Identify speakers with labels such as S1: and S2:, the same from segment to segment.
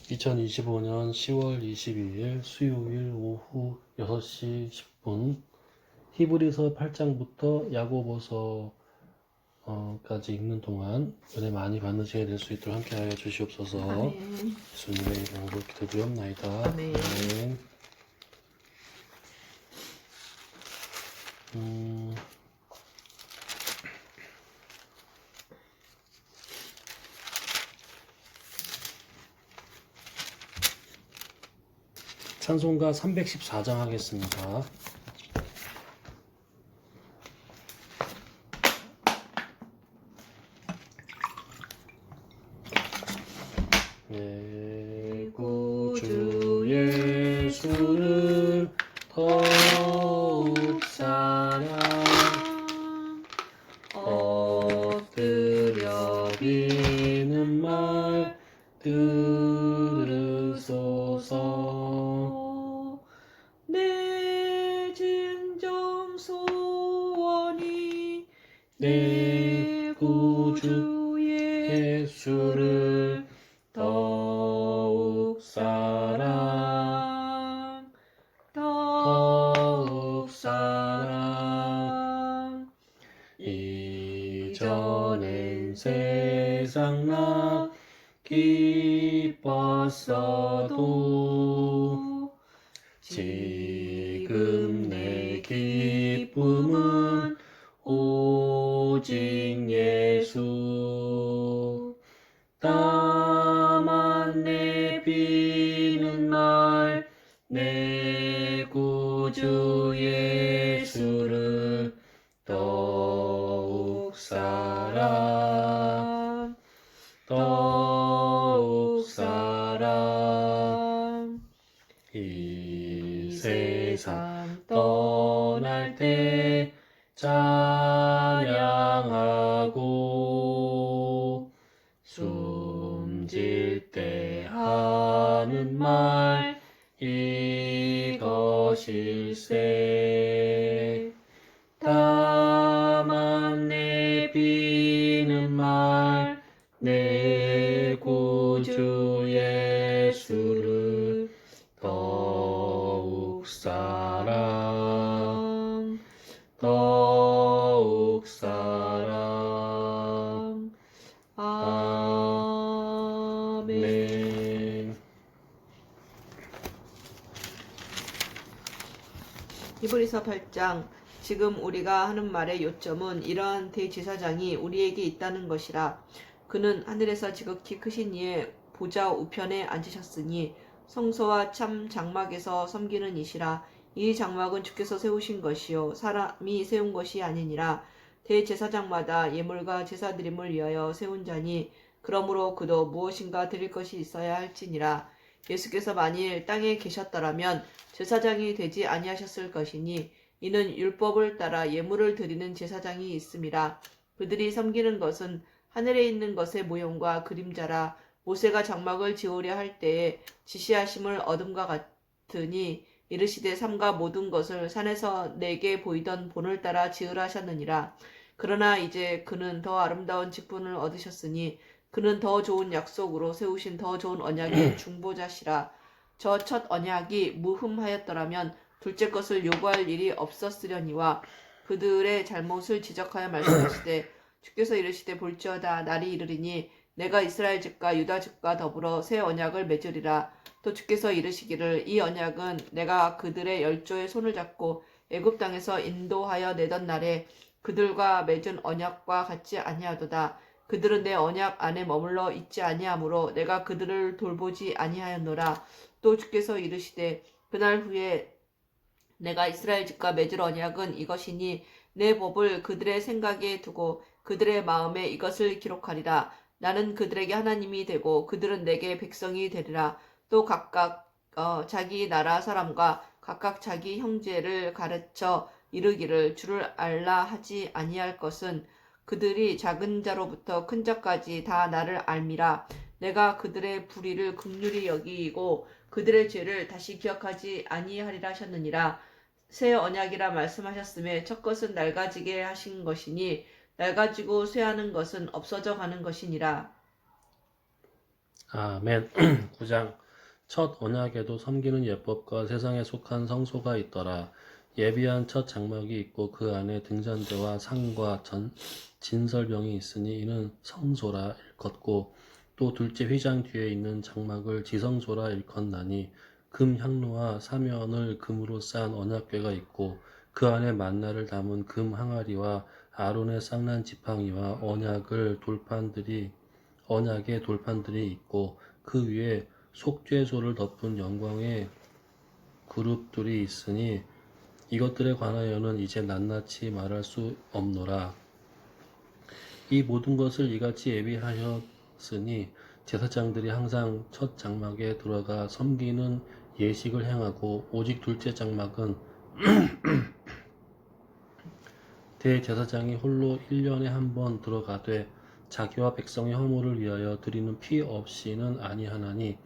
S1: 2025년 10월 22일 수요일 오후 6시 10분 히브리서 8장부터 야고보서까지 읽는 동안 은혜 많이 받으시게 될 수 있도록 함께하여 주시옵소서.
S2: 아멘.
S1: 예수님의 이름으로 기도드리옵나이다.
S2: 아멘.
S1: 아멘. 찬송가 314장 하겠습니다. 내 구주 예수를 더욱 사랑 엎드려 비는 말 들으소서.
S2: 내 진정 소원이
S1: 내 구주 예수를 더욱 사랑 이전엔 세상 나 기뻤어도 지금 내 기쁨은 오직 예수. 다만 내비는 말 내 구주 예수를 더욱 사랑 이 세상 떠날 때 찬양하고 숨질 때 하는 말 이것일세. 다만 내비는 말 내 구주 예수를 더욱 사랑 아멘.
S2: 히브리서 8장. 지금 우리가 하는 말의 요점은 이러한 대제사장이 우리에게 있다는 것이라. 그는 하늘에서 지극히 크신 이의 보좌 우편에 앉으셨으니 성소와 참 장막에서 섬기는 이시라. 이 장막은 주께서 세우신 것이요 사람이 세운 것이 아니니라. 대제사장마다 예물과 제사드림을 위하여 세운 자니 그러므로 그도 무엇인가 드릴 것이 있어야 할지니라. 예수께서 만일 땅에 계셨더라면 제사장이 되지 아니하셨을 것이니 이는 율법을 따라 예물을 드리는 제사장이 있음이라. 그들이 섬기는 것은 하늘에 있는 것의 모형과 그림자라. 모세가 장막을 지으려 할 때에 지시하심을 얻음과 같으니 이르시되 삼가 모든 것을 산에서 내게 보이던 본을 따라 지으라 하셨느니라. 그러나 이제 그는 더 아름다운 직분을 얻으셨으니 그는 더 좋은 약속으로 세우신 더 좋은 언약의 중보자시라. 저 첫 언약이 무흠하였더라면 둘째 것을 요구할 일이 없었으려니와 그들의 잘못을 지적하여 말씀하시되 주께서 이르시되 볼지어다 날이 이르리니 내가 이스라엘 집과 유다 집과 더불어 새 언약을 맺으리라. 또 주께서 이르시기를 이 언약은 내가 그들의 열조의 손을 잡고 애굽 땅에서 인도하여 내던 날에 그들과 맺은 언약과 같지 아니하도다. 그들은 내 언약 안에 머물러 있지 아니하므로 내가 그들을 돌보지 아니하였노라. 또 주께서 이르시되 그날 후에 내가 이스라엘 집과 맺을 언약은 이것이니 내 법을 그들의 생각에 두고 그들의 마음에 이것을 기록하리라. 나는 그들에게 하나님이 되고 그들은 내게 백성이 되리라. 또 각각 자기 나라 사람과 각각 자기 형제를 가르쳐 이르기를 주를 알라 하지 아니할 것은 그들이 작은 자로부터 큰 자까지 다 나를 알미라. 내가 그들의 불의를 긍휼히 여기고 그들의 죄를 다시 기억하지 아니하리라 하셨느니라. 새 언약이라 말씀하셨음에 첫 것은 낡아지게 하신 것이니 낡아지고 쇠하는 것은 없어져 가는 것이니라.
S1: 아멘. 9장 첫 언약에도 섬기는 예법과 세상에 속한 성소가 있더라. 예비한 첫 장막이 있고 그 안에 등잔대와 상과 진설병이 있으니 이는 성소라 일컫고 또 둘째 휘장 뒤에 있는 장막을 지성소라 일컫나니 금 향로와 사면을 금으로 싼 언약궤가 있고 그 안에 만나를 담은 금 항아리와 아론의 쌍난 지팡이와 언약의 돌판들이 있고 그 위에 속죄소를 덮은 영광의 그룹들이 있으니 이것들에 관하여는 이제 낱낱이 말할 수 없노라. 이 모든 것을 이같이 예비하였으니 제사장들이 항상 첫 장막에 들어가 섬기는 예식을 행하고 오직 둘째 장막은 대제사장이 홀로 1년에 한 번 들어가되 자기와 백성의 허물을 위하여 드리는 피 없이는 아니하나니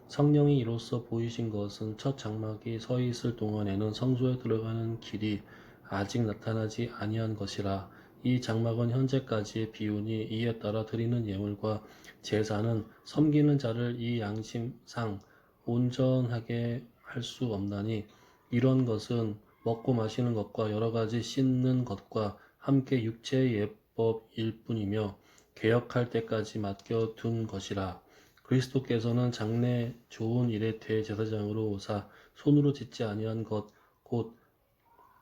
S1: 성령이 이로써 보이신 것은 첫 장막이 서 있을 동안에는 성소에 들어가는 길이 아직 나타나지 아니한 것이라. 이 장막은 현재까지의 비유니 이에 따라 드리는 예물과 제사는 섬기는 자를 이 양심상 온전하게 할 수 없나니 이런 것은 먹고 마시는 것과 여러 가지 씻는 것과 함께 육체의 예법일 뿐이며 개혁할 때까지 맡겨둔 것이라. 그리스도께서는 장래 좋은 일의 대제사장으로 오사 손으로 짓지 아니한 것 곧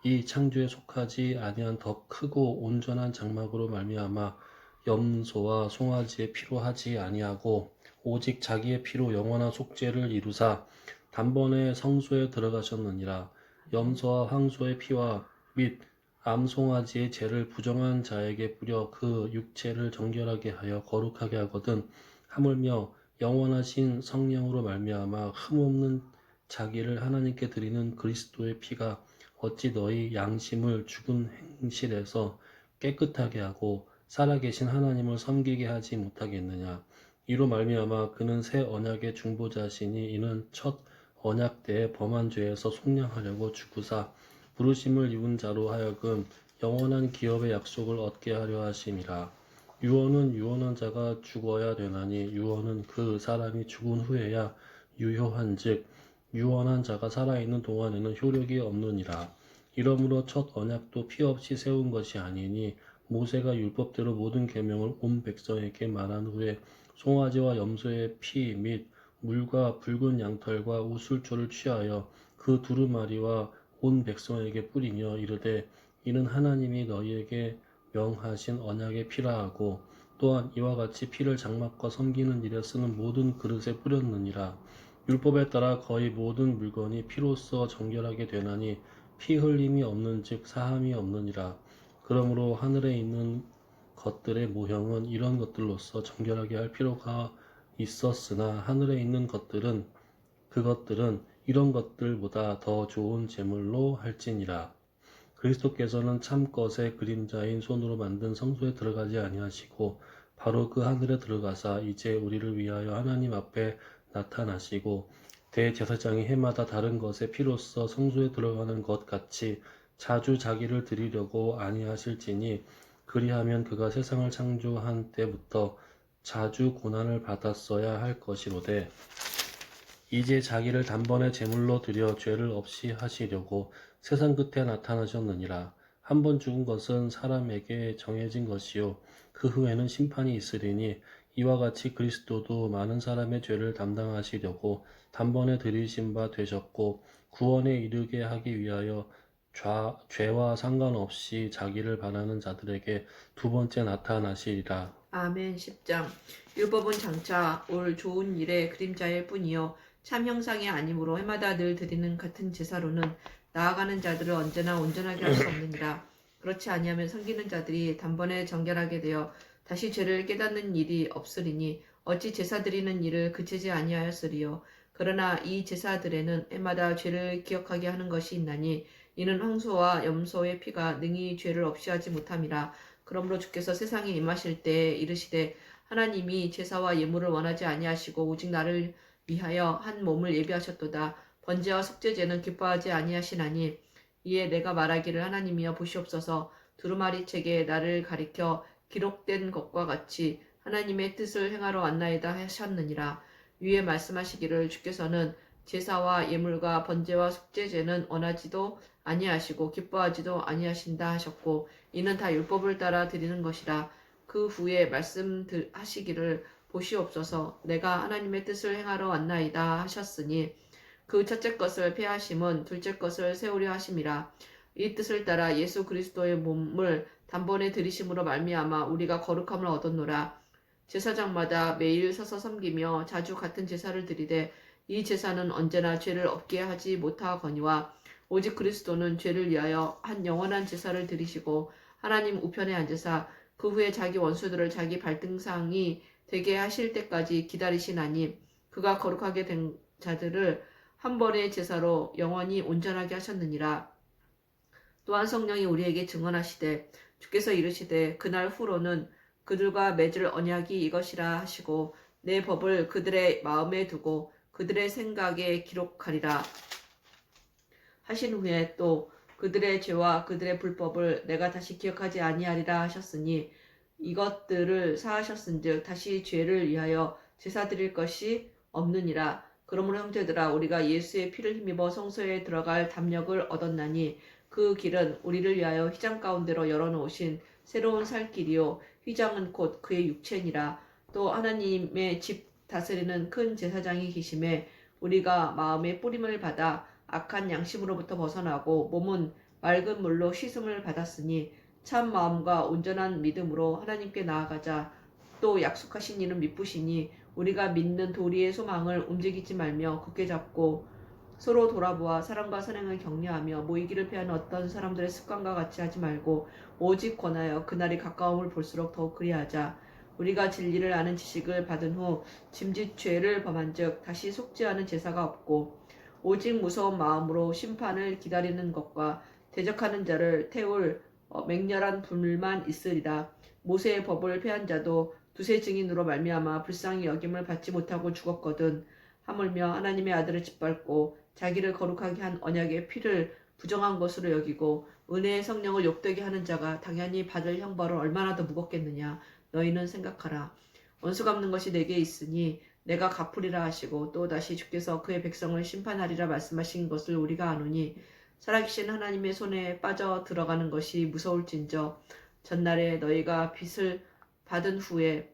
S1: 이 창조에 속하지 아니한 더 크고 온전한 장막으로 말미암아 염소와 송아지의 피로 하지 아니하고 오직 자기의 피로 영원한 속죄를 이루사 단번에 성소에 들어가셨느니라. 염소와 황소의 피와 및 암송아지의 죄를 부정한 자에게 뿌려 그 육체를 정결하게 하여 거룩하게 하거든 하물며 영원하신 성령으로 말미암아 흠없는 자기를 하나님께 드리는 그리스도의 피가 어찌 너희 양심을 죽은 행실에서 깨끗하게 하고 살아계신 하나님을 섬기게 하지 못하겠느냐. 이로 말미암아 그는 새 언약의 중보자시니 이는 첫 언약 때에 범한 죄에서 속량하려고 죽으사 부르심을 입은 자로 하여금 영원한 기업의 약속을 얻게 하려 하심이라. 유언은 유언한 자가 죽어야 되나니 유언은 그 사람이 죽은 후에야 유효한즉 유언한 자가 살아있는 동안에는 효력이 없느니라. 이러므로 첫 언약도 피 없이 세운 것이 아니니 모세가 율법대로 모든 계명을 온 백성에게 말한 후에 송아지와 염소의 피 및 물과 붉은 양털과 우술초를 취하여 그 두루마리와 온 백성에게 뿌리며 이르되 이는 하나님이 너희에게 명하신 언약의 피라 하고 또한 이와 같이 피를 장막과 섬기는 일에 쓰는 모든 그릇에 뿌렸느니라. 율법에 따라 거의 모든 물건이 피로써 정결하게 되나니 피 흘림이 없는즉 사함이 없느니라. 그러므로 하늘에 있는 것들의 모형은 이런 것들로서 정결하게 할 필요가 있었으나 하늘에 있는 그것들은 이런 것들보다 더 좋은 제물로 할지니라. 그리스도께서는 참 것의 그림자인 손으로 만든 성소에 들어가지 아니하시고 바로 그 하늘에 들어가사 이제 우리를 위하여 하나님 앞에 나타나시고 대제사장이 해마다 다른 것의 피로써 성소에 들어가는 것 같이 자주 자기를 드리려고 아니하실지니 그리하면 그가 세상을 창조한 때부터 자주 고난을 받았어야 할 것이로되 이제 자기를 단번에 제물로 드려 죄를 없이 하시려고 세상 끝에 나타나셨느니라. 한 번 죽은 것은 사람에게 정해진 것이요 그 후에는 심판이 있으리니 이와 같이 그리스도도 많은 사람의 죄를 담당하시려고 단번에 들이신 바 되셨고 구원에 이르게 하기 위하여 죄와 상관없이 자기를 바라는 자들에게 두 번째 나타나시리라.
S2: 아멘. 10장 율법은 장차 올 좋은 일의 그림자일 뿐이요 참 형상이 아니므로 해마다 늘 드리는 같은 제사로는 나아가는 자들을 언제나 온전하게 할 수 없느니라. 그렇지 아니하면 섬기는 자들이 단번에 정결하게 되어 다시 죄를 깨닫는 일이 없으리니 어찌 제사 드리는 일을 그치지 아니하였으리요. 그러나 이 제사들에는 해마다 죄를 기억하게 하는 것이 있나니 이는 황소와 염소의 피가 능히 죄를 없이 하지 못함이라. 그러므로 주께서 세상에 임하실 때에 이르시되 하나님이 제사와 예물을 원하지 아니하시고 오직 나를 위하여 한 몸을 예비하셨도다. 번제와 속죄제는 기뻐하지 아니하시나니 이에 내가 말하기를 하나님이여 보시옵소서 두루마리 책에 나를 가리켜 기록된 것과 같이 하나님의 뜻을 행하러 왔나이다 하셨느니라. 위에 말씀하시기를 주께서는 제사와 예물과 번제와 속죄제는 원하지도 아니하시고 기뻐하지도 아니하신다 하셨고 이는 다 율법을 따라 드리는 것이라. 그 후에 말씀하시기를 보시옵소서 내가 하나님의 뜻을 행하러 왔나이다 하셨으니 그 첫째 것을 폐하심은 둘째 것을 세우려 하심이라. 이 뜻을 따라 예수 그리스도의 몸을 단번에 들이심으로 말미암아 우리가 거룩함을 얻었노라. 제사장마다 매일 서서 섬기며 자주 같은 제사를 드리되 이 제사는 언제나 죄를 없게 하지 못하거니와 오직 그리스도는 죄를 위하여 한 영원한 제사를 드리시고 하나님 우편에 앉으사 그 후에 자기 원수들을 자기 발등상이 되게 하실 때까지 기다리시나니 그가 거룩하게 된 자들을 한 번의 제사로 영원히 온전하게 하셨느니라. 또한 성령이 우리에게 증언하시되 주께서 이르시되 그날 후로는 그들과 맺을 언약이 이것이라 하시고 내 법을 그들의 마음에 두고 그들의 생각에 기록하리라 하신 후에 또 그들의 죄와 그들의 불법을 내가 다시 기억하지 아니하리라 하셨으니 이것들을 사하셨은즉 다시 죄를 위하여 제사 드릴 것이 없느니라. 그러므로 형제들아 우리가 예수의 피를 힘입어 성소에 들어갈 담력을 얻었나니 그 길은 우리를 위하여 휘장 가운데로 열어놓으신 새로운 살 길이요 휘장은 곧 그의 육체니라. 또 하나님의 집 다스리는 큰 제사장이 계심에 우리가 마음의 뿌림을 받아 악한 양심으로부터 벗어나고 몸은 맑은 물로 씻음을 받았으니 참 마음과 온전한 믿음으로 하나님께 나아가자. 또 약속하신 이는 미쁘시니 우리가 믿는 도리의 소망을 움직이지 말며 굳게 잡고 서로 돌아보아 사랑과 선행을 격려하며 모이기를 피하는 어떤 사람들의 습관과 같이 하지 말고 오직 권하여 그날이 가까움을 볼수록 더욱 그리하자. 우리가 진리를 아는 지식을 받은 후 짐짓 죄를 범한즉 다시 속죄하는 제사가 없고 오직 무서운 마음으로 심판을 기다리는 것과 대적하는 자를 태울 맹렬한 불만 있으리라. 모세의 법을 폐한 자도 두세 증인으로 말미암아 불쌍히 여김을 받지 못하고 죽었거든. 하물며 하나님의 아들을 짓밟고 자기를 거룩하게 한 언약의 피를 부정한 것으로 여기고 은혜의 성령을 욕되게 하는 자가 당연히 받을 형벌은 얼마나 더 무겁겠느냐. 너희는 생각하라. 원수 갚는 것이 내게 있으니 내가 갚으리라 하시고 또 다시 주께서 그의 백성을 심판하리라 말씀하신 것을 우리가 아노니 살아계신 하나님의 손에 빠져 들어가는 것이 무서울진저 전날에 너희가 빚을 받은 후에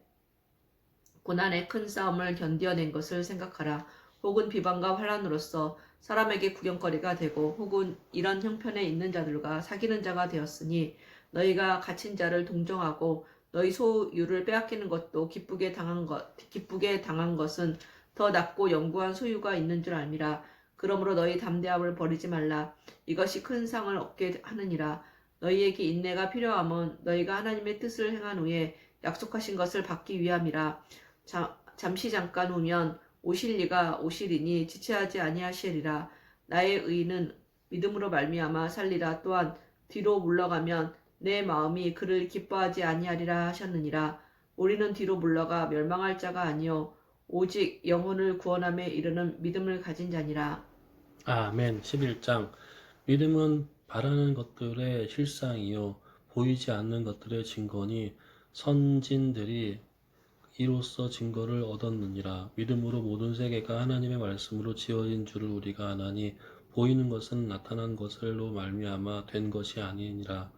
S2: 고난의 큰 싸움을 견뎌낸 것을 생각하라. 혹은 비방과 환난으로서 사람에게 구경거리가 되고 혹은 이런 형편에 있는 자들과 사귀는 자가 되었으니 너희가 갇힌 자를 동정하고 너희 소유를 빼앗기는 것도 기쁘게 당한 것은 더 낫고 영구한 소유가 있는 줄 알미라. 그러므로 너희 담대함을 버리지 말라. 이것이 큰 상을 얻게 하느니라. 너희에게 인내가 필요함은 너희가 하나님의 뜻을 행한 후에 약속하신 것을 받기 위함이라. 잠시 잠깐 후면 오실 이가 오시리니 지체하지 아니하시리라. 나의 의인은 믿음으로 말미암아 살리라. 또한 뒤로 물러가면 내 마음이 그를 기뻐하지 아니하리라 하셨느니라. 우리는 뒤로 물러가 멸망할 자가 아니요 오직 영혼을 구원함에 이르는 믿음을 가진 자니라.
S1: 아멘. 11장. 믿음은 바라는 것들의 실상이요 보이지 않는 것들의 증거니 선진들이 이로써 증거를 얻었느니라. 믿음으로 모든 세계가 하나님의 말씀으로 지어진 줄을 우리가 아나니 보이는 것은 나타난 것을로 말미암아 된 것이 아니니라.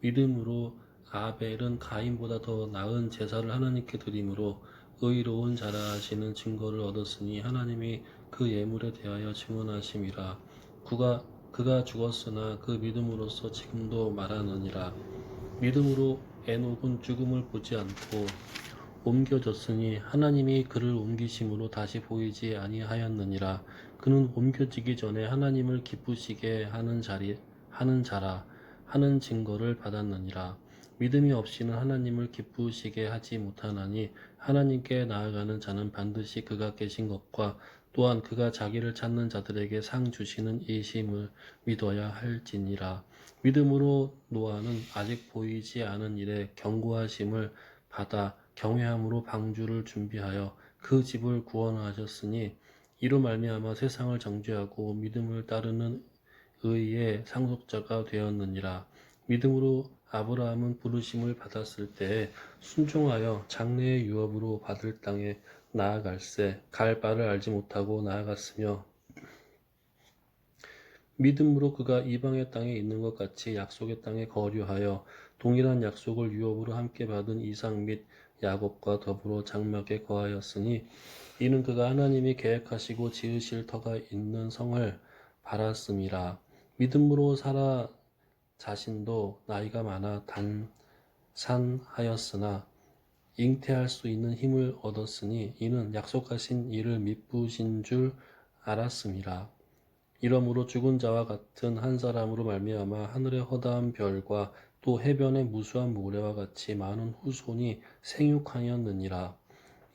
S1: 믿음으로 아벨은 가인보다 더 나은 제사를 하나님께 드림으로 의로운 자라 하시는 증거를 얻었으니 하나님이 그 예물에 대하여 증언하심이라. 그가 죽었으나 그 믿음으로써 지금도 말하느니라. 믿음으로 에녹은 죽음을 보지 않고 옮겨졌으니 하나님이 그를 옮기심으로 다시 보이지 아니하였느니라. 그는 옮겨지기 전에 하나님을 기쁘시게 하는 자라 하는 증거를 받았느니라. 믿음이 없이는 하나님을 기쁘시게 하지 못하나니 하나님께 나아가는 자는 반드시 그가 계신 것과 또한 그가 자기를 찾는 자들에게 상 주시는 이심을 믿어야 할지니라. 믿음으로 노아는 아직 보이지 않은 일에 경고하심을 받아 경외함으로 방주를 준비하여 그 집을 구원하셨으니 이로 말미암아 세상을 정죄하고 믿음을 따르는 의의 상속자가 되었느니라. 믿음으로 아브라함은 부르심을 받았을 때에 순종하여 장래의 유업으로 받을 땅에 나아갈새 갈 바를 알지 못하고 나아갔으며 믿음으로 그가 이방의 땅에 있는 것 같이 약속의 땅에 거류하여 동일한 약속을 유업으로 함께 받은 이삭 및 야곱과 더불어 장막에 거하였으니 이는 그가 하나님이 계획하시고 지으실 터가 있는 성을 바랐음이라. 믿음으로 사라 자신도 나이가 많아 단산하였으나 잉태할 수 있는 힘을 얻었으니 이는 약속하신 이를 미쁘신 줄 알았음이라. 이러므로 죽은 자와 같은 한 사람으로 말미암아 하늘의 허다한 별과 또 해변의 무수한 모래와 같이 많은 후손이 생육하였느니라.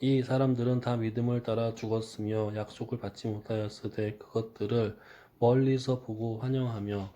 S1: 이 사람들은 다 믿음을 따라 죽었으며 약속을 받지 못하였으되 그것들을 멀리서 보고 환영하며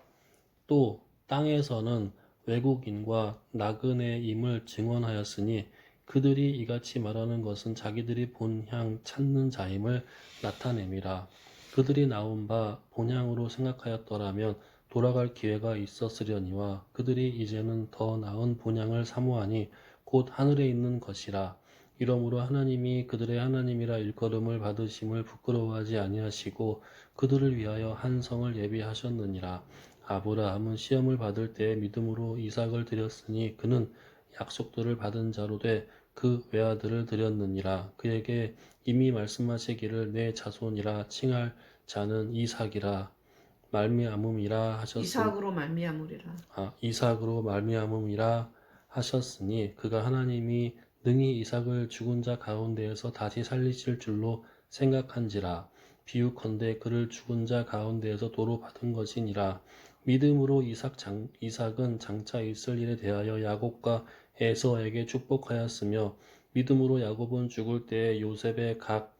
S1: 또 땅에서는 외국인과 나그네임을 증언하였으니 그들이 이같이 말하는 것은 자기들이 본향 찾는 자임을 나타냄이라. 그들이 나온 바 본향으로 생각하였더라면 돌아갈 기회가 있었으려니와 그들이 이제는 더 나은 본향을 사모하니 곧 하늘에 있는 것이라. 이러므로 하나님이 그들의 하나님이라 일컬음을 받으심을 부끄러워하지 아니하시고 그들을 위하여 한 성을 예비하셨느니라. 아브라함은 시험을 받을 때에 믿음으로 이삭을 드렸으니 그는 약속들을 받은 자로 돼 그 외아들을 드렸느니라. 그에게 이미 말씀하시기를 내 자손이라 칭할 자는 이삭이라 말미암음이라 하셨으니
S2: 이삭으로 말미암으리라.
S1: 이삭으로 말미암음이라 하셨으니 그가 하나님이 능히 이삭을 죽은 자 가운데에서 다시 살리실 줄로 생각한지라. 비유컨대 그를 죽은 자 가운데에서 도로 받은 것이니라. 믿음으로 이삭은 장차 있을 일에 대하여 야곱과 에서에게 축복하였으며 믿음으로 야곱은 죽을 때에 요셉의 각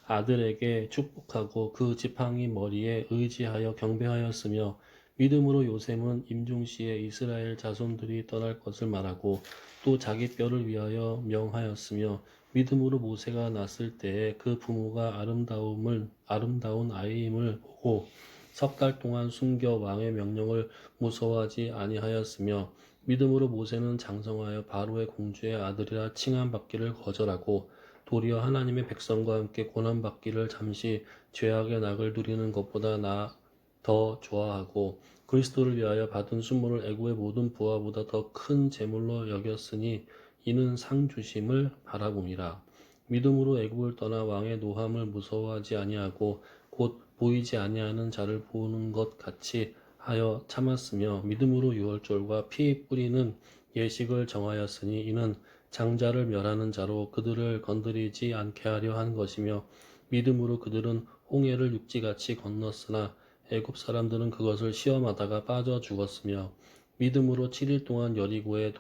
S1: 아들에게 축복하고 그 지팡이 머리에 의지하여 경배하였으며 믿음으로 요셉은 임종시에 이스라엘 자손들이 떠날 것을 말하고 또 자기 뼈를 위하여 명하였으며 믿음으로 모세가 났을 때에 그 부모가 아름다운 아이임을 보고 석 달 동안 숨겨 왕의 명령을 무서워하지 아니하였으며 믿음으로 모세는 장성하여 바로의 공주의 아들이라 칭함받기를 거절하고 도리어 하나님의 백성과 함께 고난받기를 잠시 죄악의 낙을 누리는 것보다 더 좋아하고 그리스도를 위하여 받은 순모를 애고의 모든 부하보다 더 큰 재물로 여겼으니 이는 상 주심을 바라봄이라. 믿음으로 애굽을 떠나 왕의 노함을 무서워하지 아니하고 곧 보이지 아니하는 자를 보는 것 같이 하여 참았으며 믿음으로 유월절과 피 뿌리는 예식을 정하였으니 이는 장자를 멸하는 자로 그들을 건드리지 않게 하려 한 것이며 믿음으로 그들은 홍해를 육지같이 건넜으나 애굽 사람들은 그것을 시험하다가 빠져 죽었으며 믿음으로 7일 동안 여리고를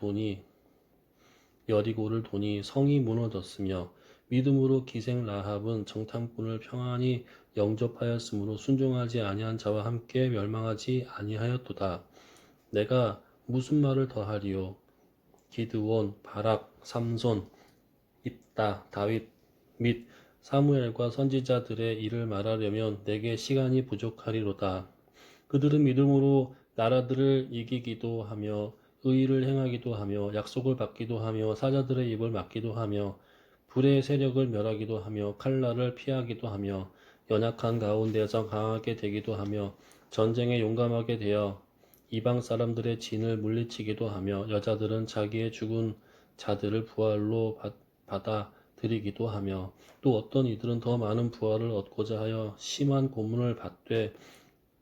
S1: 도니 성이 무너졌으며 믿음으로 기생 라합은 정탐꾼을 평안히 영접하였으므로 순종하지 아니한 자와 함께 멸망하지 아니하였도다. 내가 무슨 말을 더하리요? 기드온, 바락, 삼손, 입다, 다윗 및 사무엘과 선지자들의 일을 말하려면 내게 시간이 부족하리로다. 그들은 믿음으로 나라들을 이기기도 하며 의의를 행하기도 하며 약속을 받기도 하며 사자들의 입을 막기도 하며 불의 세력을 멸하기도 하며 칼날을 피하기도 하며 연약한 가운데서 강하게 되기도 하며 전쟁에 용감하게 되어 이방 사람들의 진을 물리치기도 하며 여자들은 자기의 죽은 자들을 부활로 받아 드리기도 하며 또 어떤 이들은 더 많은 부활을 얻고자 하여 심한 고문을 받되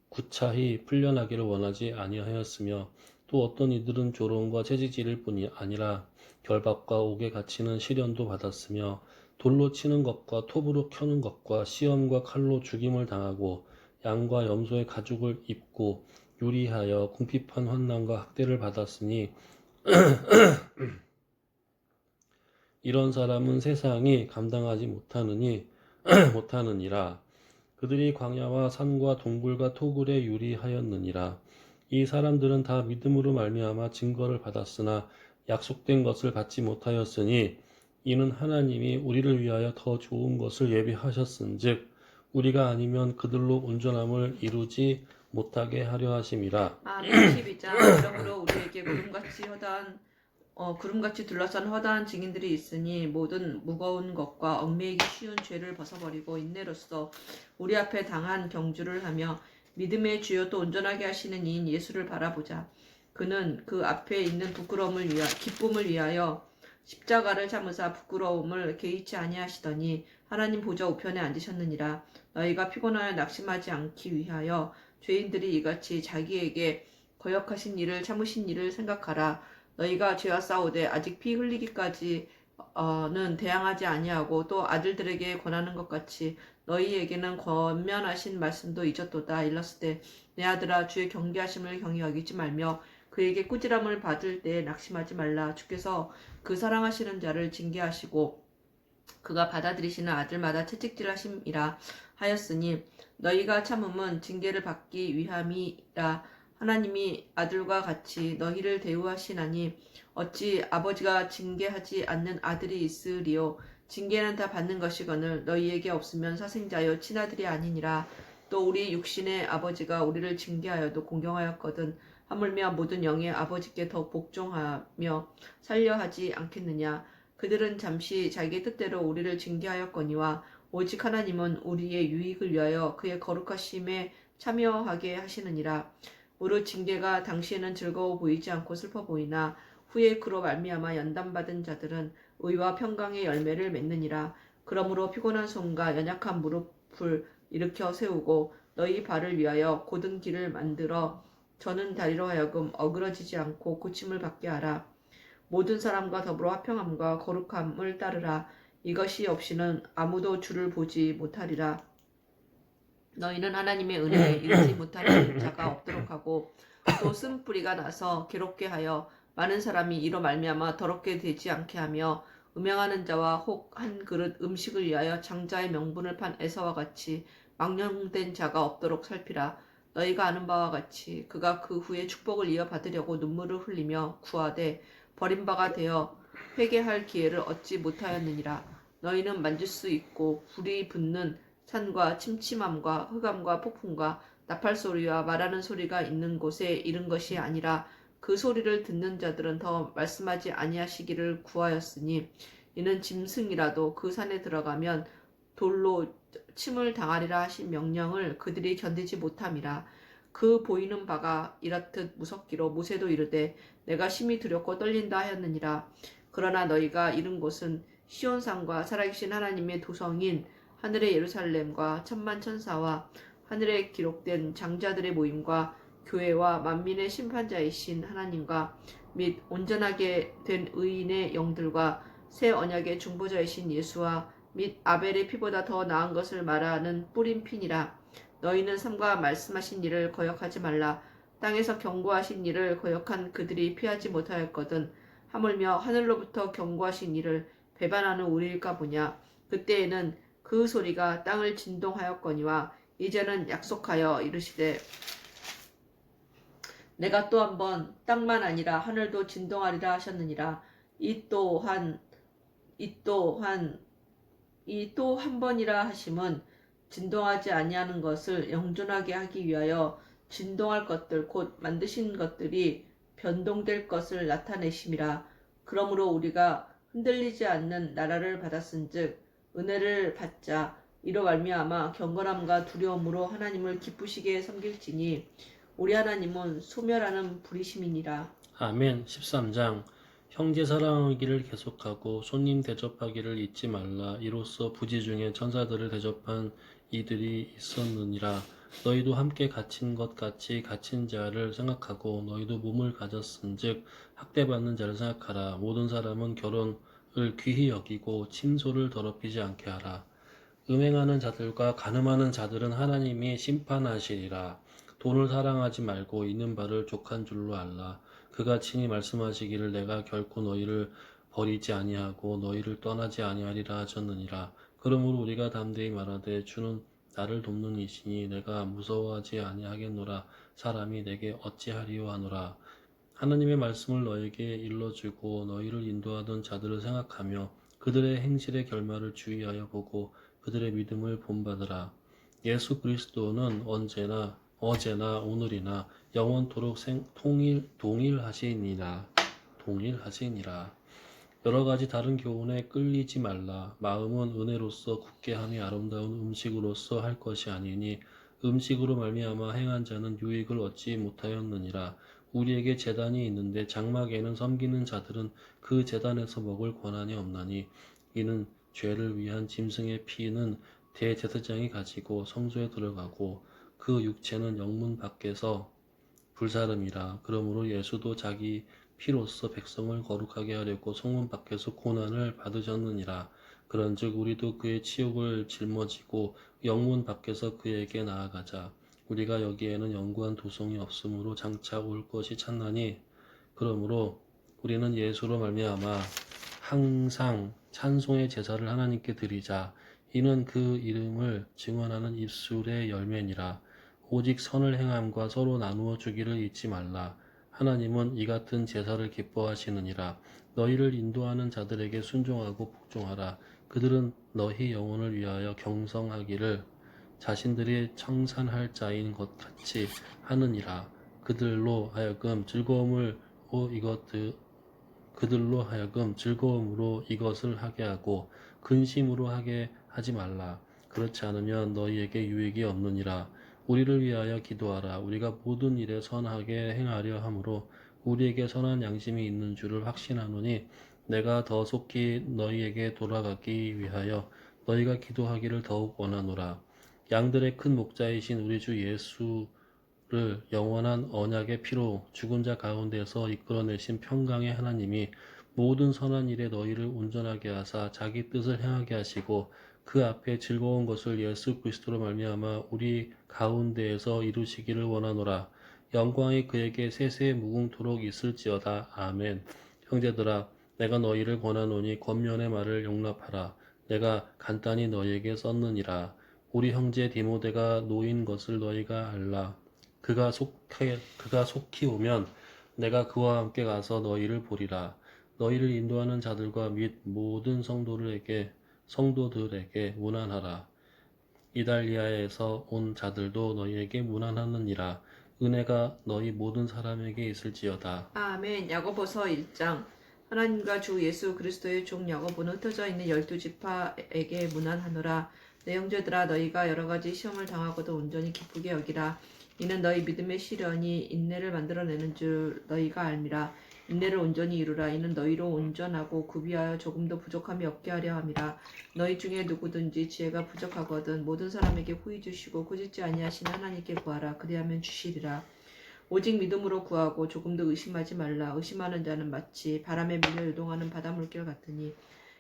S1: 구차히 풀려나기를 원하지 아니하였으며 또 어떤 이들은 조롱과 채찍질일 뿐이 아니라 결박과 옥에 갇히는 시련도 받았으며 돌로 치는 것과 톱으로 켜는 것과 시험과 칼로 죽임을 당하고 양과 염소의 가죽을 입고 유리하여 궁핍한 환난과 학대를 받았으니 이런 사람은 세상이 감당하지 못하느니라. 그들이 광야와 산과 동굴과 토굴에 유리하였느니라. 이 사람들은 다 믿음으로 말미암아 증거를 받았으나 약속된 것을 받지 못하였으니 이는 하나님이 우리를 위하여 더 좋은 것을 예비하셨은즉 우리가 아니면 그들로 온전함을 이루지 못하게 하려 하심이라.
S2: 아멘. 12장. 이러므로 우리에게 구름같이 둘러싼 허다한 증인들이 있으니 모든 무거운 것과 얽매이기 쉬운 죄를 벗어버리고 인내로써 우리 앞에 당한 경주를 하며 믿음의 주요 또 온전하게 하시는 이인 예수를 바라보자. 그는 그 앞에 있는 기쁨을 위하여 십자가를 참으사 부끄러움을 개의치 아니하시더니 하나님 보좌 우편에 앉으셨느니라. 너희가 피곤하여 낙심하지 않기 위하여 죄인들이 이같이 자기에게 거역하신 일을 참으신 일을 생각하라. 너희가 죄와 싸우되 아직 피 흘리기까지는 대항하지 아니하고 또 아들들에게 권하는 것 같이 너희에게는 권면하신 말씀도 잊었도다. 일렀으되 내 아들아 주의 경계하심을 경히 여기지 말며 그에게 꾸지람을 받을 때 낙심하지 말라. 주께서 그 사랑하시는 자를 징계하시고 그가 받아들이시는 아들마다 채찍질하심이라 하였으니 너희가 참음은 징계를 받기 위함이라. 하나님이 아들과 같이 너희를 대우하시나니 어찌 아버지가 징계하지 않는 아들이 있으리요. 징계는 다 받는 것이거늘 너희에게 없으면 사생자여 친아들이 아니니라. 또 우리 육신의 아버지가 우리를 징계하여도 공경하였거든 하물며 모든 영의 아버지께 더 복종하며 살려 하지 않겠느냐. 그들은 잠시 자기 뜻대로 우리를 징계하였거니와 오직 하나님은 우리의 유익을 위하여 그의 거룩하심에 참여하게 하시느니라. 무릇 징계가 당시에는 즐거워 보이지 않고 슬퍼 보이나 후에 그로 말미암아 연단받은 자들은 의와 평강의 열매를 맺느니라. 그러므로 피곤한 손과 연약한 무릎을 일으켜 세우고 너희 발을 위하여 곧은 길을 만들어 저는 다리로 하여금 어그러지지 않고 고침을 받게 하라. 모든 사람과 더불어 화평함과 거룩함을 따르라. 이것이 없이는 아무도 주를 보지 못하리라. 너희는 하나님의 은혜에 이르지 못하는 자가 없도록 하고 또 쓴뿌리가 나서 괴롭게 하여 많은 사람이 이로 말미암아 더럽게 되지 않게 하며 음행하는 자와 혹 한 그릇 음식을 위하여 장자의 명분을 판 에서와 같이 망령된 자가 없도록 살피라. 너희가 아는 바와 같이 그가 그 후에 축복을 이어받으려고 눈물을 흘리며 구하되 버림바가 되어 회개할 기회를 얻지 못하였느니라. 너희는 만질 수 있고 불이 붙는 산과 침침함과 흑암과 폭풍과 나팔소리와 말하는 소리가 있는 곳에 이른 것이 아니라 그 소리를 듣는 자들은 더 말씀하지 아니하시기를 구하였으니 이는 짐승이라도 그 산에 들어가면 돌로 침을 당하리라 하신 명령을 그들이 견디지 못함이라. 그 보이는 바가 이렇듯 무섭기로 모세도 이르되 내가 심히 두렵고 떨린다 하였느니라. 그러나 너희가 이른 곳은 시온산과 살아계신 하나님의 도성인 하늘의 예루살렘과 천만 천사와 하늘에 기록된 장자들의 모임과 교회와 만민의 심판자이신 하나님과 및 온전하게 된 의인의 영들과 새 언약의 중보자이신 예수와 및 아벨의 피보다 더 나은 것을 말하는 뿌린 피니라. 너희는 삼가 말씀하신 일을 거역하지 말라. 땅에서 경고하신 일을 거역한 그들이 피하지 못하였거든. 하물며 하늘로부터 경고하신 일을 배반하는 우리일까 보냐. 그때에는 그 소리가 땅을 진동하였거니와 이제는 약속하여 이르시되 내가 또 한번 땅만 아니라 하늘도 진동하리라 하셨느니라. 이 또 한 번이라 하심은 진동하지 아니하는 것을 영존하게 하기 위하여 진동할 것들 곧 만드신 것들이 변동될 것을 나타내심이라. 그러므로 우리가 흔들리지 않는 나라를 받았은즉 은혜를 받자. 이로 말미암아 경건함과 두려움으로 하나님을 기쁘시게 섬길지니 우리 하나님은 소멸하는 불이심이니라.
S1: 아멘. 13장. 형제 사랑하기를 계속하고 손님 대접하기를 잊지 말라. 이로써 부지 중에 천사들을 대접한 이들이 있었느니라. 너희도 함께 갇힌 것 같이 갇힌 자를 생각하고 너희도 몸을 가졌은즉 학대받는 자를 생각하라. 모든 사람은 결혼을 귀히 여기고 침소를 더럽히지 않게 하라. 음행하는 자들과 간음하는 자들은 하나님이 심판하시리라. 돈을 사랑하지 말고 있는 바를 족한 줄로 알라. 그가 친히 말씀하시기를 내가 결코 너희를 버리지 아니하고 너희를 떠나지 아니하리라 하셨느니라. 그러므로 우리가 담대히 말하되 주는 나를 돕는 이시니 내가 무서워하지 아니하겠노라. 사람이 내게 어찌하리요 하노라. 하나님의 말씀을 너에게 일러주고 너희를 인도하던 자들을 생각하며 그들의 행실의 결말을 주의하여 보고 그들의 믿음을 본받으라. 예수 그리스도는 언제나 어제나 오늘이나 영원토록 동일하시니라. 여러 가지 다른 교훈에 끌리지 말라. 마음은 은혜로서 굳게 함이 아름다운 음식으로서 할 것이 아니니 음식으로 말미암아 행한 자는 유익을 얻지 못하였느니라. 우리에게 제단이 있는데 장막에는 섬기는 자들은 그 제단에서 먹을 권한이 없나니 이는 죄를 위한 짐승의 피는 대제사장이 가지고 성소에 들어가고 그 육체는 영문 밖에서 불사름이라. 그러므로 예수도 자기 피로써 백성을 거룩하게 하려고 성문 밖에서 고난을 받으셨느니라. 그런즉 우리도 그의 치욕을 짊어지고 영문 밖에서 그에게 나아가자. 우리가 여기에는 영구한 도성이 없으므로 장차 올 것이 찾나니 그러므로 우리는 예수로 말미암아 항상 찬송의 제사를 하나님께 드리자. 이는 그 이름을 증언하는 입술의 열매니라. 오직 선을 행함과 서로 나누어 주기를 잊지 말라. 하나님은 이 같은 제사를 기뻐하시느니라. 너희를 인도하는 자들에게 순종하고 복종하라. 그들은 너희 영혼을 위하여 경성하기를 자신들이 청산할 자인 것 같이 하느니라. 그들로 하여금 즐거움으로 이것을 하게 하고 근심으로 하게 하지 말라. 그렇지 않으면 너희에게 유익이 없느니라. 우리를 위하여 기도하라. 우리가 모든 일에 선하게 행하려 함으로 우리에게 선한 양심이 있는 줄을 확신하노니 내가 더 속히 너희에게 돌아가기 위하여 너희가 기도하기를 더욱 원하노라. 양들의 큰 목자이신 우리 주 예수를 영원한 언약의 피로 죽은 자 가운데서 이끌어내신 평강의 하나님이 모든 선한 일에 너희를 온전하게 하사 자기 뜻을 행하게 하시고 그 앞에 즐거운 것을 예수 그리스도로 말미암아 우리 가운데에서 이루시기를 원하노라. 영광이 그에게 세세 무궁토록 있을지어다. 아멘. 형제들아, 내가 너희를 권하노니 권면의 말을 용납하라. 내가 간단히 너희에게 썼느니라. 우리 형제 디모데가 노인 것을 너희가 알라. 그가 속히 오면 내가 그와 함께 가서 너희를 보리라. 너희를 인도하는 자들과 및 모든 성도들에게 문안하라. 이달리아에서 온 자들도 너희에게 문안하느니라. 은혜가 너희 모든 사람에게 있을지어다.
S2: 아멘. 야고보서 1장. 하나님과 주 예수 그리스도의 종 야고보는 흩어져 있는 12지파에게 문안하노라. 내 형제들아, 너희가 여러 가지 시험을 당하고도 온전히 기쁘게 여기라. 이는 너희 믿음의 시련이 인내를 만들어내는 줄 너희가 알미라. 인내를 온전히 이루라. 이는 너희로 온전하고 구비하여 조금도 부족함이 없게 하려 함이라. 너희 중에 누구든지 지혜가 부족하거든 모든 사람에게 후히 주시고 꾸짖지 아니하시는 하나님께 구하라. 그리하면 주시리라. 오직 믿음으로 구하고 조금도 의심하지 말라. 의심하는 자는 마치 바람에 밀려 요동하는 바다 물결 같으니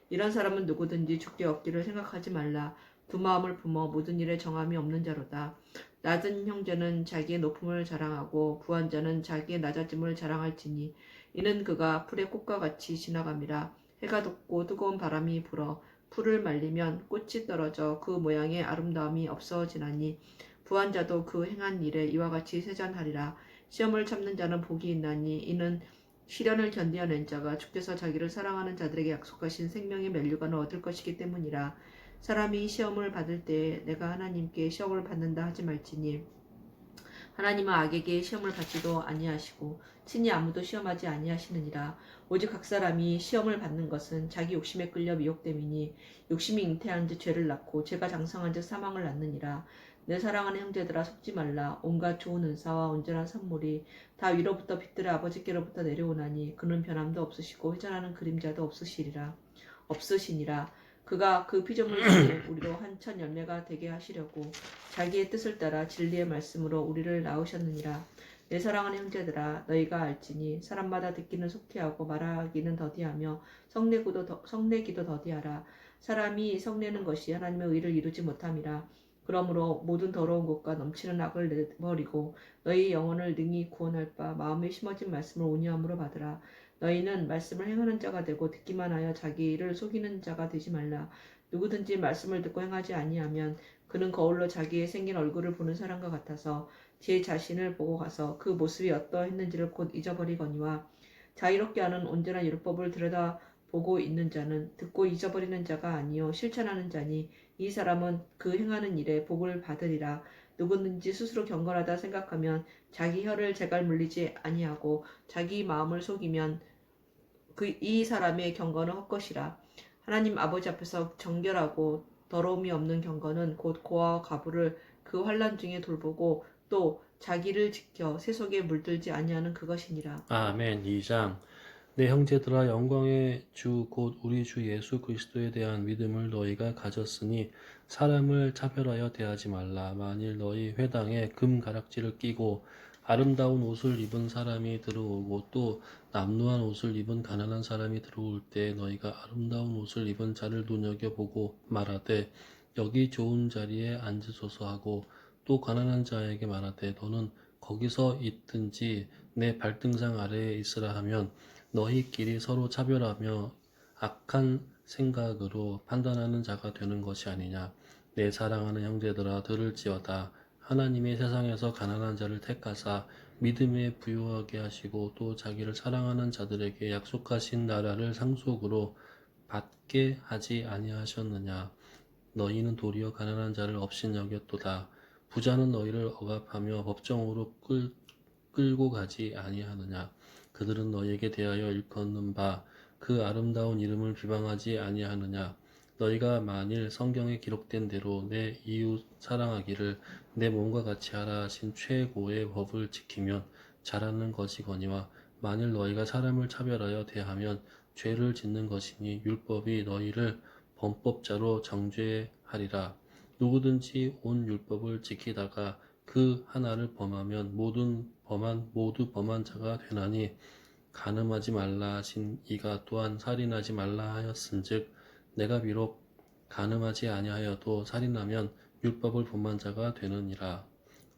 S2: 이런 사람은 누구든지 죽게 얻기를 생각하지 말라. 두 마음을 품어 모든 일에 정함이 없는 자로다. 낮은 형제는 자기의 높음을 자랑하고 부한 자는 자기의 낮아짐을 자랑할지니 이는 그가 풀의 꽃과 같이 지나감이라. 해가 돋고 뜨거운 바람이 불어 풀을 말리면 꽃이 떨어져 그 모양의 아름다움이 없어지나니 부한 자도 그 행한 일에 이와 같이 세잔하리라. 시험을 참는 자는 복이 있나니 이는 시련을 견디어낸 자가 주께서 자기를 사랑하는 자들에게 약속하신 생명의 면류관을 얻을 것이기 때문이라. 사람이 시험을 받을 때에 내가 하나님께 시험을 받는다 하지 말지니 하나님은 악에게 시험을 받지도 아니하시고 친히 아무도 시험하지 아니하시느니라. 오직 각 사람이 시험을 받는 것은 자기 욕심에 끌려 미혹됨이니 욕심이 잉태한 즉 죄를 낳고 죄가 장성한 즉 사망을 낳느니라. 내 사랑하는 형제들아, 속지 말라. 온갖 좋은 은사와 온전한 선물이 다 위로부터 빛들의 아버지께로부터 내려오나니 그는 변함도 없으시고 회전하는 그림자도 없으시니라. 그가 그 피조물 중에 우리로 한 첫 열매가 되게 하시려고 자기의 뜻을 따라 진리의 말씀으로 우리를 낳으셨느니라. 내 사랑하는 형제들아, 너희가 알지니 사람마다 듣기는 속히 하고 말하기는 더디하며 성내기도 더디하라. 사람이 성내는 것이 하나님의 의를 이루지 못함이라. 그러므로 모든 더러운 것과 넘치는 악을 내버리고 너희 영혼을 능히 구원할 바 마음에 심어진 말씀을 온유함으로 받으라. 너희는 말씀을 행하는 자가 되고 듣기만 하여 자기를 속이는 자가 되지 말라. 누구든지 말씀을 듣고 행하지 아니하면 그는 거울로 자기의 생긴 얼굴을 보는 사람과 같아서 제 자신을 보고 가서 그 모습이 어떠했는지를 곧 잊어버리거니와 자유롭게 하는 온전한 율법을 들여다보고 있는 자는 듣고 잊어버리는 자가 아니요 실천하는 자니 이 사람은 그 행하는 일에 복을 받으리라. 누구든지 스스로 경건하다 생각하면 자기 혀를 제갈 물리지 아니하고 자기 마음을 속이면 이 사람의 경건은 헛것이라. 하나님 아버지 앞에서 정결하고 더러움이 없는 경건은 곧 고아와 과부를 그 환난 중에 돌보고 또 자기를 지켜 세속에 물들지 아니하는 그것이니라.
S1: 아멘. 2장. 내 형제들아, 영광의 주 곧 우리 주 예수 그리스도에 대한 믿음을 너희가 가졌으니 사람을 차별하여 대하지 말라. 만일 너희 회당에 금 가락지를 끼고 아름다운 옷을 입은 사람이 들어오고 또 남루한 옷을 입은 가난한 사람이 들어올 때 너희가 아름다운 옷을 입은 자를 눈여겨보고 말하되 여기 좋은 자리에 앉으소서 하고 또 가난한 자에게 말하되 너는 거기서 있든지 내 발등상 아래에 있으라 하면 너희끼리 서로 차별하며 악한 생각으로 판단하는 자가 되는 것이 아니냐. 내 사랑하는 형제들아, 들을지어다. 하나님이 세상에서 가난한 자를 택하사 믿음에 부유하게 하시고 또 자기를 사랑하는 자들에게 약속하신 나라를 상속으로 받게 하지 아니하셨느냐. 너희는 도리어 가난한 자를 업신여겼도다. 부자는 너희를 억압하며 법정으로 끌고 가지 아니하느냐. 그들은 너희에게 대하여 일컫는 바 그 아름다운 이름을 비방하지 아니하느냐. 너희가 만일 성경에 기록된 대로 내 이웃 사랑하기를 내 몸과 같이 하라 하신 최고의 법을 지키면 잘하는 것이거니와 만일 너희가 사람을 차별하여 대하면 죄를 짓는 것이니 율법이 너희를 범법자로 정죄하리라. 누구든지 온 율법을 지키다가 그 하나를 범하면 모두 범한 자가 되나니 간음하지 말라 하신 이가 또한 살인하지 말라 하였은즉 내가 비록 간음하지 아니하여도 살인하면 율법을 범한 자가 되느니라.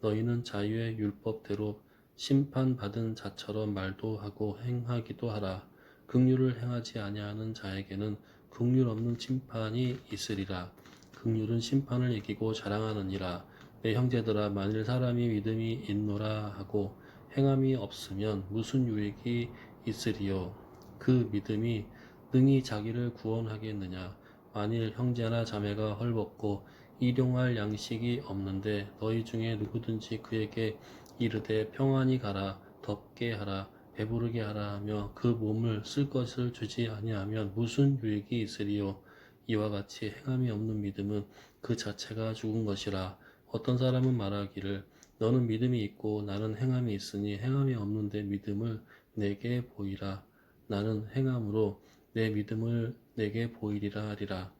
S1: 너희는 자유의 율법대로 심판받은 자처럼 말도 하고 행하기도 하라. 긍휼을 행하지 아니하는 자에게는 긍휼 없는 심판이 있으리라. 긍휼은 심판을 이기고 자랑하느니라. 내 형제들아, 만일 사람이 믿음이 있노라 하고 행함이 없으면 무슨 유익이 있으리요? 그 믿음이 능히 자기를 구원하겠느냐? 만일 형제나 자매가 헐벗고 일용할 양식이 없는데 너희 중에 누구든지 그에게 이르되 평안히 가라, 덥게 하라, 배부르게 하라 하며 그 몸을 쓸 것을 주지 아니하면 무슨 유익이 있으리요? 이와 같이 행함이 없는 믿음은 그 자체가 죽은 것이라. 어떤 사람은 말하기를 너는 믿음이 있고 나는 행함이 있으니 행함이 없는데 믿음을 내게 보이라. 나는 행함으로 내 믿음을 내게 보이리라 하리라.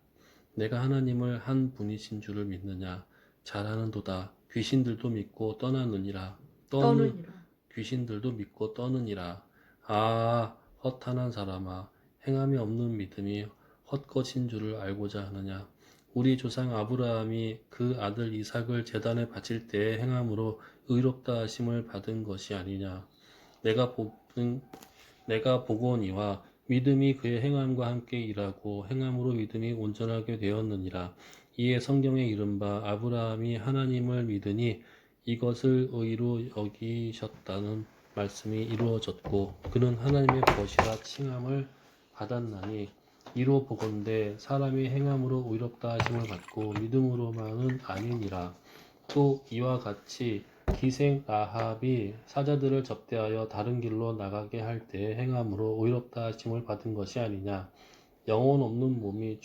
S1: 내가 하나님을 한 분이신 줄을 믿느냐? 잘하는도다. 귀신들도 믿고 떠나느니라.
S2: 떠느니라.
S1: 귀신들도 믿고 떠느니라. 아, 허탄한 사람아, 행함이 없는 믿음이 헛것인 줄을 알고자 하느냐? 우리 조상 아브라함이 그 아들 이삭을 제단에 바칠 때에 행함으로 의롭다 하심을 받은 것이 아니냐? 내가 보거니와 믿음이 그의 행함과 함께 일하고 행함으로 믿음이 온전하게 되었느니라. 이에 성경에 이른바 아브라함이 하나님을 믿으니 이것을 의로 여기셨다는 말씀이 이루어졌고 그는 하나님의 것이라 칭함을 받았나니 이로 보건대 사람이 행함으로 의롭다 하심을 받고 믿음으로만은 아니니라. 또 이와 같이 기생 라합이 사자들을 접대하여 다른 길로 나가게 할 때 행함으로 의롭다 하심을 받은 것이 아니냐. 영혼 없는 몸이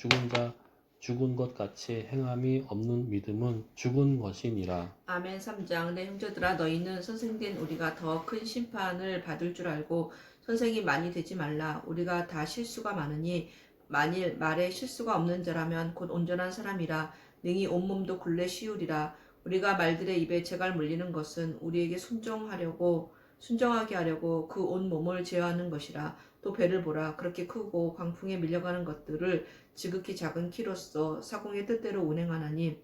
S1: 죽은 것 같이 행함이 없는 믿음은 죽은 것이니라.
S2: 아멘. 3장. 내 형제들아, 너희는 선생된 우리가 더 큰 심판을 받을 줄 알고 선생이 많이 되지 말라. 우리가 다 실수가 많으니 만일 말에 실수가 없는 자라면 곧 온전한 사람이라 능히 온몸도 굴레 씌우리라. 우리가 말들의 입에 재갈 물리는 것은 우리에게 순종하게 하려고 그 온 몸을 제어하는 것이라. 또 배를 보라. 그렇게 크고 광풍에 밀려가는 것들을 지극히 작은 키로서 사공의 뜻대로 운행하나니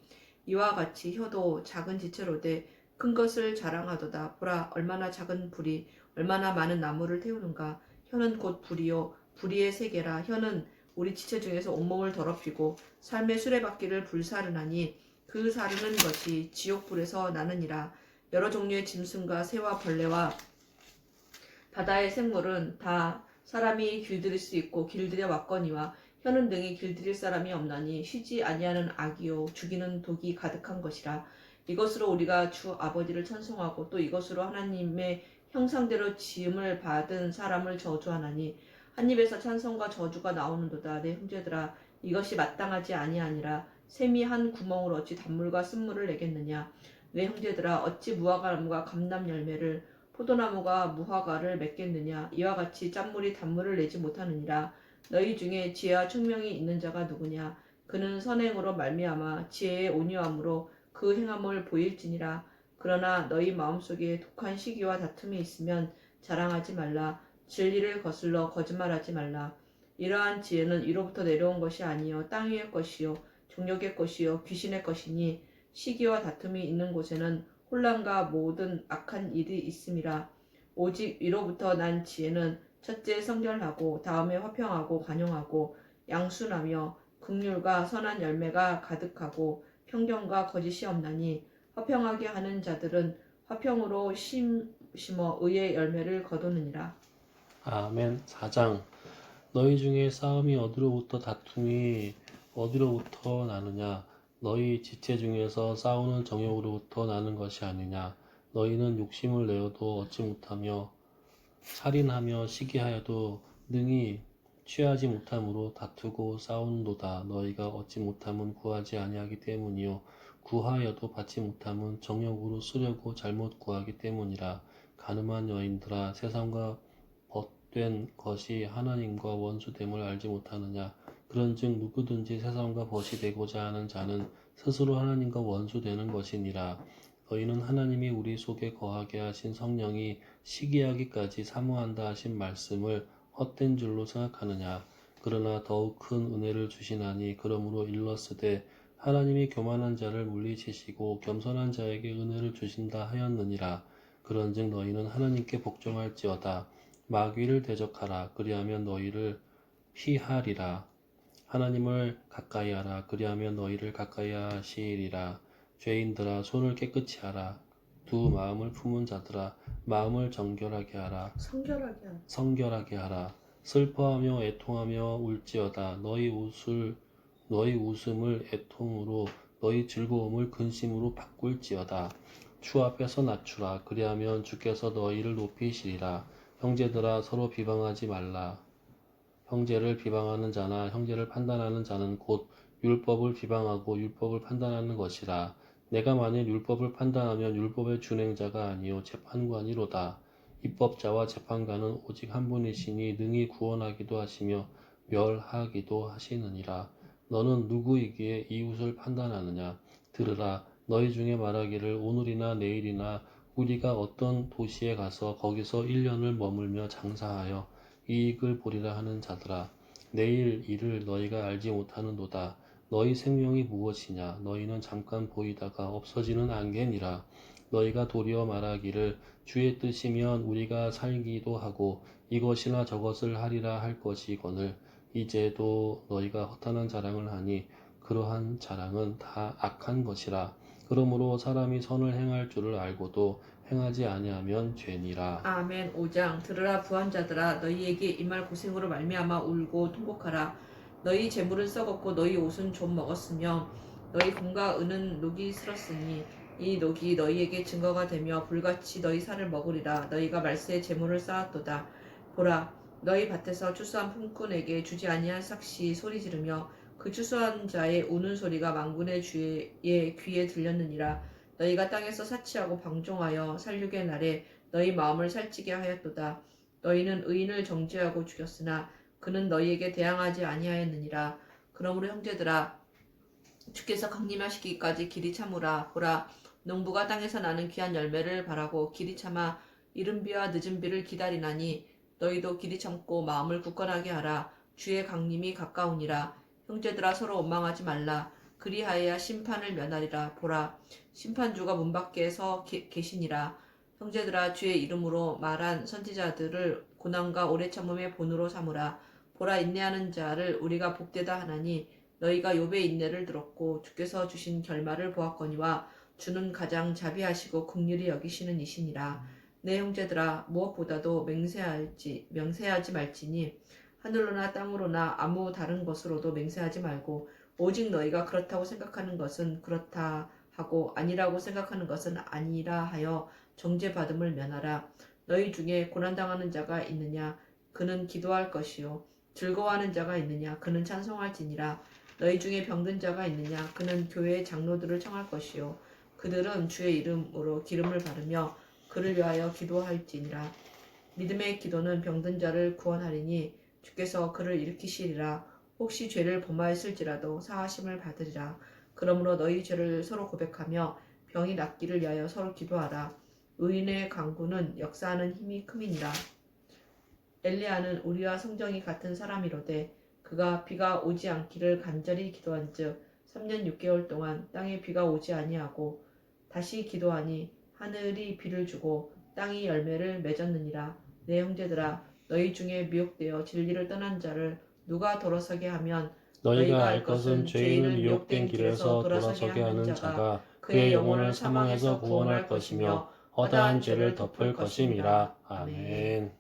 S2: 이와 같이 혀도 작은 지체로되 큰 것을 자랑하도다. 보라, 얼마나 작은 불이 얼마나 많은 나무를 태우는가. 혀는 곧 불이요 불의의 세계라. 혀는 우리 지체 중에서 온몸을 더럽히고 삶의 수레바퀴를 불사르나니 그 사르는 것이 지옥불에서 나느니라. 여러 종류의 짐승과 새와 벌레와 바다의 생물은 다 사람이 길들일 수 있고 길들여 왔거니와 혀는 등이 길들일 사람이 없나니 쉬지 아니하는 악이요 죽이는 독이 가득한 것이라. 이것으로 우리가 주 아버지를 찬송하고 또 이것으로 하나님의 형상대로 지음을 받은 사람을 저주하나니 한 입에서 찬송과 저주가 나오는도다. 내 형제들아 이것이 마땅하지 아니하니라. 샘이 한 구멍으로 어찌 단물과 쓴물을 내겠느냐. 내 형제들아 어찌 무화과나무가 감람 열매를 포도나무가 무화과를 맺겠느냐. 이와 같이 짠물이 단물을 내지 못하느니라. 너희 중에 지혜와 총명이 있는 자가 누구냐. 그는 선행으로 말미암아 지혜의 온유함으로 그 행함을 보일지니라. 그러나 너희 마음속에 독한 시기와 다툼이 있으면 자랑하지 말라. 진리를 거슬러 거짓말하지 말라. 이러한 지혜는 이로부터 내려온 것이 아니요 땅 위의 것이요 정욕의 것이요 귀신의 것이니 시기와 다툼이 있는 곳에는 혼란과 모든 악한 일이 있음이라. 오직 이로부터 난 지혜는 첫째 성결하고 다음에 화평하고 관용하고 양순하며 긍휼과 선한 열매가 가득하고 편견과 거짓이 없나니 화평하게 하는 자들은 화평으로 심어 의의 열매를 거두느니라.
S1: 아멘. 4장. 너희 중에 싸움이 어디로부터 다툼이 어디로부터 나느냐? 너희 지체 중에서 싸우는 정욕으로부터 나는 것이 아니냐? 너희는 욕심을 내어도 얻지 못하며 살인하며 시기하여도 능히 취하지 못함으로 다투고 싸우는도다. 너희가 얻지 못함은 구하지 아니하기 때문이요 구하여도 받지 못함은 정욕으로 쓰려고 잘못 구하기 때문이라. 가늠한 여인들아 세상과 벗된 것이 하나님과 원수됨을 알지 못하느냐. 그런즉 누구든지 세상과 벗이 되고자 하는 자는 스스로 하나님과 원수되는 것이니라. 너희는 하나님이 우리 속에 거하게 하신 성령이 시기하기까지 사모한다 하신 말씀을 헛된 줄로 생각하느냐. 그러나 더욱 큰 은혜를 주시나니 그러므로 일렀으되 하나님이 교만한 자를 물리치시고 겸손한 자에게 은혜를 주신다 하였느니라. 그런즉 너희는 하나님께 복종할지어다. 마귀를 대적하라. 그리하면 너희를 피하리라. 하나님을 가까이하라. 그리하면 너희를 가까이하시리라. 죄인들아 손을 깨끗이 하라. 두 마음을 품은 자들아 마음을 정결하게 하라. 성결하게 하라. 슬퍼하며 애통하며 울지어다. 너희 웃음을 애통으로 너희 즐거움을 근심으로 바꿀지어다. 주 앞에서 낮추라. 그리하면 주께서 너희를 높이시리라. 형제들아 서로 비방하지 말라. 형제를 비방하는 자나 형제를 판단하는 자는 곧 율법을 비방하고 율법을 판단하는 것이라. 내가 만일 율법을 판단하면 율법의 준행자가 아니요 재판관이로다. 입법자와 재판관은 오직 한 분이시니 능히 구원하기도 하시며 멸하기도 하시느니라. 너는 누구이기에 이웃을 판단하느냐. 들으라. 너희 중에 말하기를 오늘이나 내일이나 우리가 어떤 도시에 가서 거기서 1년을 머물며 장사하여 이익을 보리라 하는 자들아. 내일 일을 너희가 알지 못하는도다. 너희 생명이 무엇이냐. 너희는 잠깐 보이다가 없어지는 안개니라. 너희가 도리어 말하기를 주의 뜻이면 우리가 살기도 하고 이것이나 저것을 하리라 할 것이거늘 이제도 너희가 허탄한 자랑을 하니 그러한 자랑은 다 악한 것이라. 그러므로 사람이 선을 행할 줄을 알고도 행하지 아니하면 죄니라.
S2: 아멘. 5장. 들으라 부한자들아 너희에게 이 말 고생으로 말미암아 울고 통곡하라. 너희 재물은 썩었고 너희 옷은 좀 먹었으며 너희 금과 은은 녹이 슬었으니 이 녹이 너희에게 증거가 되며 불같이 너희 살을 먹으리라. 너희가 말세에 재물을 쌓았도다. 보라 너희 밭에서 추수한 품꾼에게 주지 아니한 삭시 소리 지르며 그 추수한 자의 우는 소리가 만군의 주의 귀에 들렸느니라. 너희가 땅에서 사치하고 방종하여 살육의 날에 너희 마음을 살찌게 하였도다. 너희는 의인을 정죄하고 죽였으나 그는 너희에게 대항하지 아니하였느니라. 그러므로 형제들아 주께서 강림하시기까지 길이 참으라. 보라 농부가 땅에서 나는 귀한 열매를 바라고 길이 참아 이른 비와 늦은 비를 기다리나니 너희도 길이 참고 마음을 굳건하게 하라. 주의 강림이 가까우니라. 형제들아 서로 원망하지 말라. 그리하여야 심판을 면하리라. 보라 심판주가 문 밖에 서 계시니라. 형제들아 주의 이름으로 말한 선지자들을 고난과 오래 참음의 본으로 삼으라. 보라 인내하는 자를 우리가 복되다 하나니 너희가 욥의 인내를 들었고 주께서 주신 결말을 보았거니와 주는 가장 자비하시고 긍휼히 여기시는 이시니라. 내 형제들아 무엇보다도 맹세하지 말지니 하늘로나 땅으로나 아무 다른 것으로도 맹세하지 말고 오직 너희가 그렇다고 생각하는 것은 그렇다 하고 아니라고 생각하는 것은 아니라 하여 정죄받음을 면하라. 너희 중에 고난당하는 자가 있느냐? 그는 기도할 것이요. 즐거워하는 자가 있느냐? 그는 찬송할지니라. 너희 중에 병든 자가 있느냐? 그는 교회의 장로들을 청할 것이요. 그들은 주의 이름으로 기름을 바르며 그를 위하여 기도할지니라. 믿음의 기도는 병든 자를 구원하리니 주께서 그를 일으키시리라. 혹시 죄를 범하였을지라도 사하심을 받으리라. 그러므로 너희 죄를 서로 고백하며 병이 낫기를 위하여 서로 기도하라. 의인의 강구는 역사하는 힘이 큼이니라. 엘리야는 우리와 성정이 같은 사람이로되 그가 비가 오지 않기를 간절히 기도한즉 3년 6개월 동안 땅에 비가 오지 아니하고 다시 기도하니 하늘이 비를 주고 땅이 열매를 맺었느니라. 내 형제들아, 너희 중에 미혹되어 진리를 떠난 자를 누가 돌아서게 하면
S1: 너희가 알 것은 죄인은 미혹된 길에서 돌아서게 하는 자가 그의 영혼을 사망에서 구원할 것이며 허다한 죄를 덮을 것임이라. 아멘.